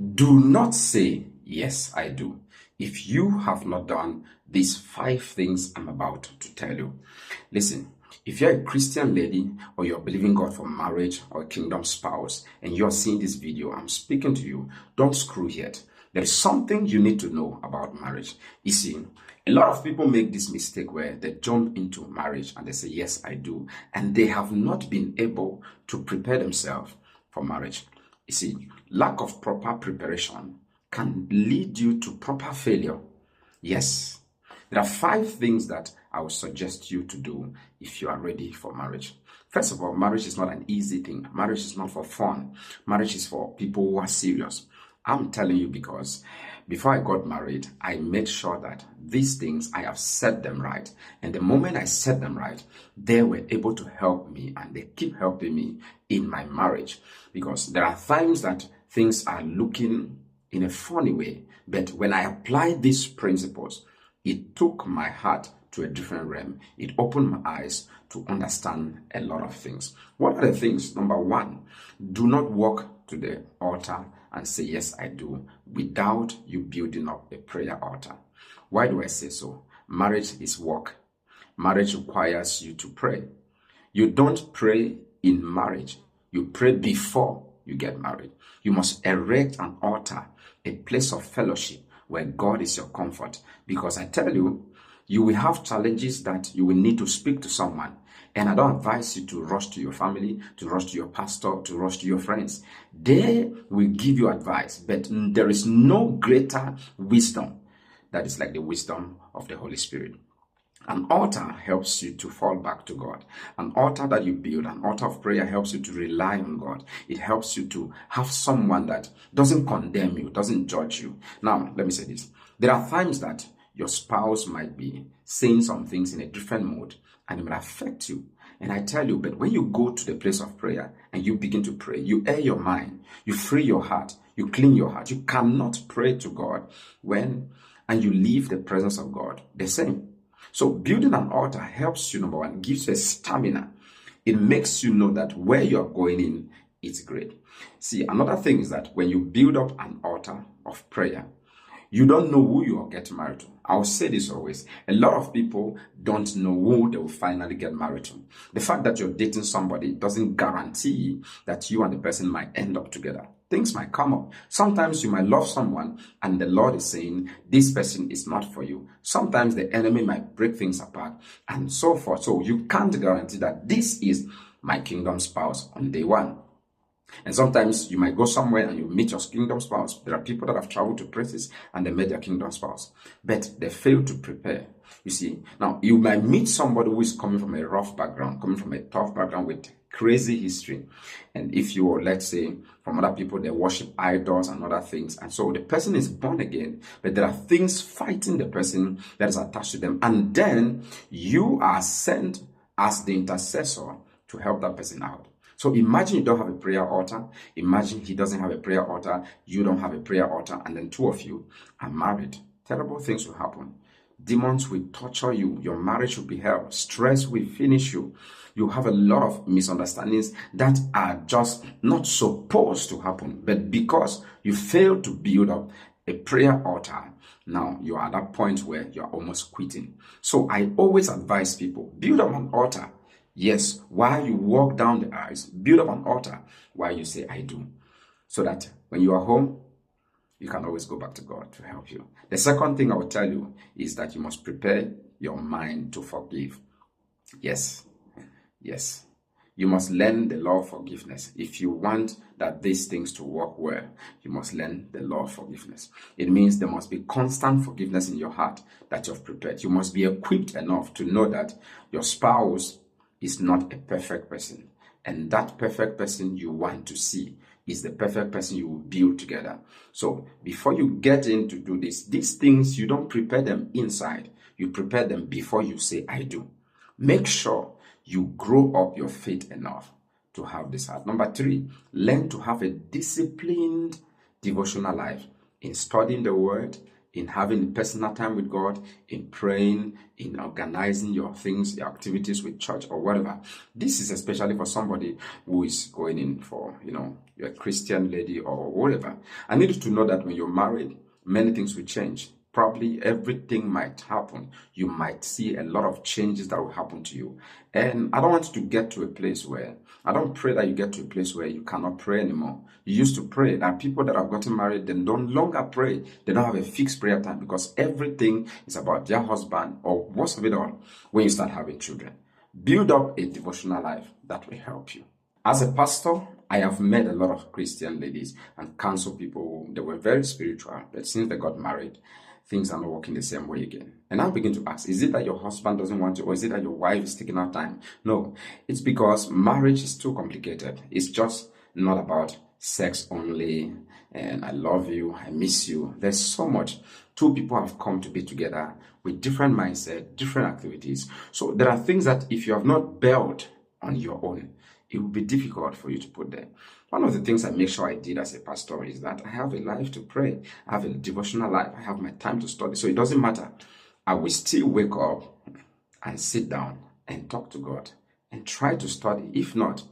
Do not say, yes, I do, if you have not done these 5 things I'm about to tell you. Listen, if you're a Christian lady or you're believing God for marriage or a kingdom spouse and you're seeing this video, I'm speaking to you, don't screw yet. There is something you need to know about marriage. You see, a lot of people make this mistake where they jump into marriage and they say, yes, I do, and they have not been able to prepare themselves for marriage. You see, lack of proper preparation can lead you to proper failure. Yes, there are 5 things that I would suggest you to do if you are ready for marriage. First of all, marriage is not an easy thing. Marriage is not for fun. Marriage is for people who are serious. I'm telling you because before I got married, I made sure that these things, I have set them right. And the moment I set them right, they were able to help me and they keep helping me in my marriage. Because there are times that things are looking in a funny way. But when I applied these principles, it took my heart to a different realm. It opened my eyes to understand a lot of things. What are the things? Number 1, do not walk to the altar and say, yes, I do, without you building up a prayer altar. Why do I say so? Marriage is work. Marriage requires you to pray. You don't pray in marriage. You pray before you get married. You must erect an altar, a place of fellowship where God is your comfort. Because I tell you, you will have challenges that you will need to speak to someone. And I don't advise you to rush to your family, to rush to your pastor, to rush to your friends. They will give you advice, but there is no greater wisdom that is like the wisdom of the Holy Spirit. An altar helps you to fall back to God. An altar that you build, an altar of prayer, helps you to rely on God. It helps you to have someone that doesn't condemn you, doesn't judge you. Now, let me say this. There are times that your spouse might be saying some things in a different mode and it might affect you. And I tell you, but when you go to the place of prayer and you begin to pray, you air your mind, you free your heart, you clean your heart. You cannot pray to God and you leave the presence of God the same. So building an altar helps you, number 1, gives you a stamina. It makes you know that where you're going in, it's great. See, another thing is that when you build up an altar of prayer, you don't know who you are getting married to. I'll say this always. A lot of people don't know who they will finally get married to. The fact that you're dating somebody doesn't guarantee that you and the person might end up together. Things might come up. Sometimes you might love someone and the Lord is saying, this person is not for you. Sometimes the enemy might break things apart and so forth. So you can't guarantee that this is my kingdom spouse on day 1. And sometimes you might go somewhere and you meet your kingdom spouse. There are people that have traveled to places and they met their kingdom spouse, but they fail to prepare. You see, now you might meet somebody who is coming from a rough background, coming from a tough background with crazy history. And if you are, let's say, from other people, they worship idols and other things. And so the person is born again, but there are things fighting the person that is attached to them. And then you are sent as the intercessor to help that person out. So imagine you don't have a prayer altar. Imagine he doesn't have a prayer altar. You don't have a prayer altar. And then 2 of you are married. Terrible things will happen. Demons will torture you. Your marriage will be hell. Stress will finish you. You have a lot of misunderstandings that are just not supposed to happen. But because you fail to build up a prayer altar, now you are at that point where you're almost quitting. So I always advise people, build up an altar. Yes, while you walk down the aisles, build up an altar while you say, I do. So that when you are home, you can always go back to God to help you. The second thing I will tell you is that you must prepare your mind to forgive. Yes. You must learn the law of forgiveness. If you want that these things to work well, you must learn the law of forgiveness. It means there must be constant forgiveness in your heart that you've prepared. You must be equipped enough to know that your spouse is not a perfect person, and that perfect person you want to see is the perfect person you will build together. So before you get in to do this, these things, you don't prepare them inside. You prepare them before you say, I do. Make sure you grow up your faith enough to have this heart. Number 3, learn to have a disciplined devotional life in studying the word, in having personal time with God, in praying, in organizing your things, your activities with church or whatever. This is especially for somebody who is going in for, you're a Christian lady or whatever. I need you to know that when you're married, many things will change. Probably everything might happen. You might see a lot of changes that will happen to you. And I don't want you to get to a place where, I don't pray that you get to a place where you cannot pray anymore. You used to pray. There are people that have gotten married, they don't longer pray. They don't have a fixed prayer time because everything is about their husband or worst of it all, when you start having children. Build up a devotional life that will help you. As a pastor, I have met a lot of Christian ladies and counsel people. They were very spiritual, but since they got married, things are not working the same way again. And I begin to ask, is it that your husband doesn't want you, or is it that your wife is taking out time? No, it's because marriage is too complicated. It's just not about sex only, and I love you, I miss you. There's so much. Two people have come to be together with different mindset, different activities. So there are things that if you have not built on your own, it will be difficult for you to put there. One of the things I make sure I did as a pastor is that I have a life to pray. I have a devotional life. I have my time to study. So it doesn't matter. I will still wake up and sit down and talk to God and try to study. If not,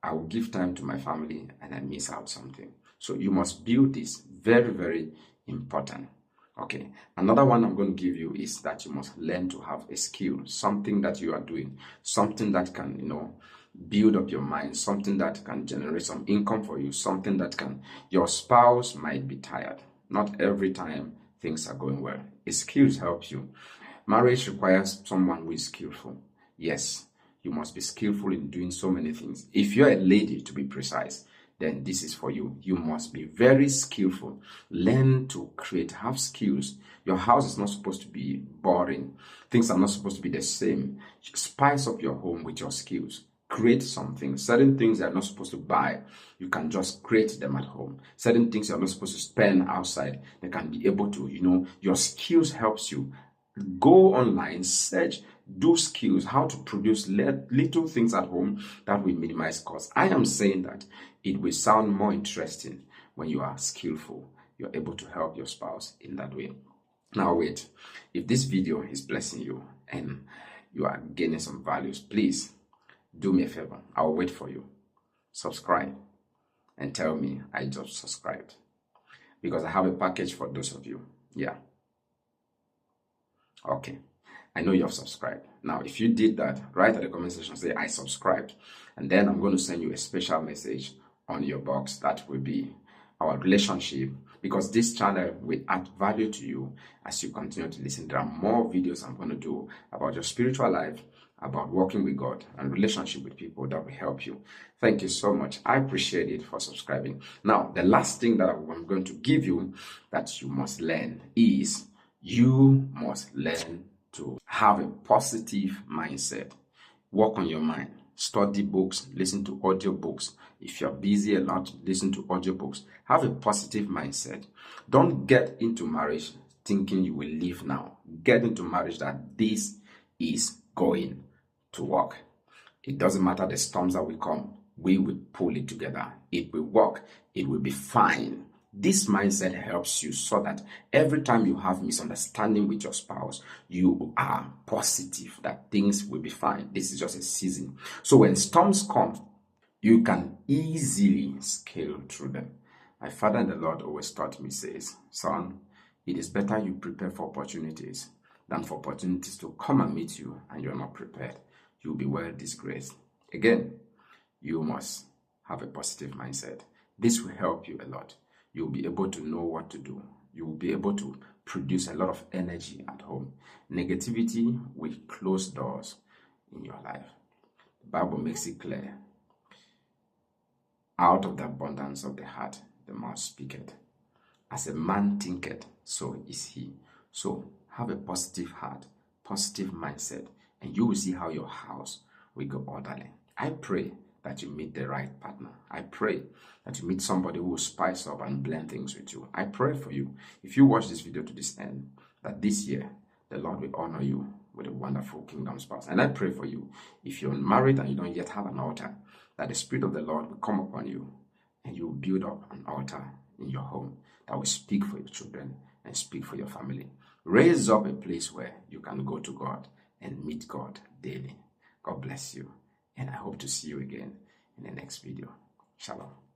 I will give time to my family and I miss out something. So you must build this. Very, very important. Okay. Another one I'm going to give you is that you must learn to have a skill, something that you are doing, something that can, build up your mind, something that can generate some income for you, something that your spouse might be tired. Not every time things are going well. Skills help you. Marriage requires someone who is skillful. Yes, you must be skillful in doing so many things. If you're a lady, to be precise, then this is for you. You must be very skillful. Learn to create, have skills. Your house is not supposed to be boring. Things are not supposed to be the same. Spice up your home with your skills. Create something. Certain things you're not supposed to buy, you can just create them at home. Certain things you're not supposed to spend outside, they can be able to, your skills helps you. Go online, search, do skills, how to produce little things at home that will minimize costs. I am saying that it will sound more interesting when you are skillful. You're able to help your spouse in that way. Now wait, if this video is blessing you and you are gaining some values, please do me a favor. I'll wait for you. Subscribe and tell me I just subscribed, because I have a package for those of you. Yeah. Okay. I know you have subscribed. Now, if you did that, write at the comment section, say I subscribed, and then I'm going to send you a special message on your box that will be our relationship, because this channel will add value to you as you continue to listen. There are more videos I'm going to do about your spiritual life, about working with God and relationship with people that will help you. Thank you so much. I appreciate it for subscribing. Now, the last thing that I'm going to give you that you must learn is you must learn to have a positive mindset. Work on your mind. Study books, listen to audio books. If you're busy a lot, listen to audio books. Have a positive mindset. Don't get into marriage thinking you will leave now. Get into marriage that this is going to work. It doesn't matter the storms that will come. We will pull it together. It will work. It will be fine. This mindset helps you so that every time you have misunderstanding with your spouse, you are positive that things will be fine. This is just a season. So when storms come, you can easily scale through them. My father in the Lord always taught me, says, son, it is better you prepare for opportunities than for opportunities to come and meet you and you're not prepared. You'll be well disgraced. Again, you must have a positive mindset. This will help you a lot. You'll be able to know what to do. You will be able to produce a lot of energy at home. Negativity will close doors in your life. The Bible makes it clear. Out of the abundance of the heart, the mouth speaketh. As a man thinketh, so is he. So have a positive heart, positive mindset, and you will see how your house will go orderly. I pray that you meet the right partner. I pray that you meet somebody who will spice up and blend things with you. I pray for you, if you watch this video to this end, that this year the Lord will honor you with a wonderful kingdom spouse. And I pray for you, if you're married and you don't yet have an altar, that the Spirit of the Lord will come upon you and you will build up an altar in your home that will speak for your children and speak for your family. Raise up a place where you can go to God and meet God daily. God bless you, and I hope to see you again in the next video. Shalom.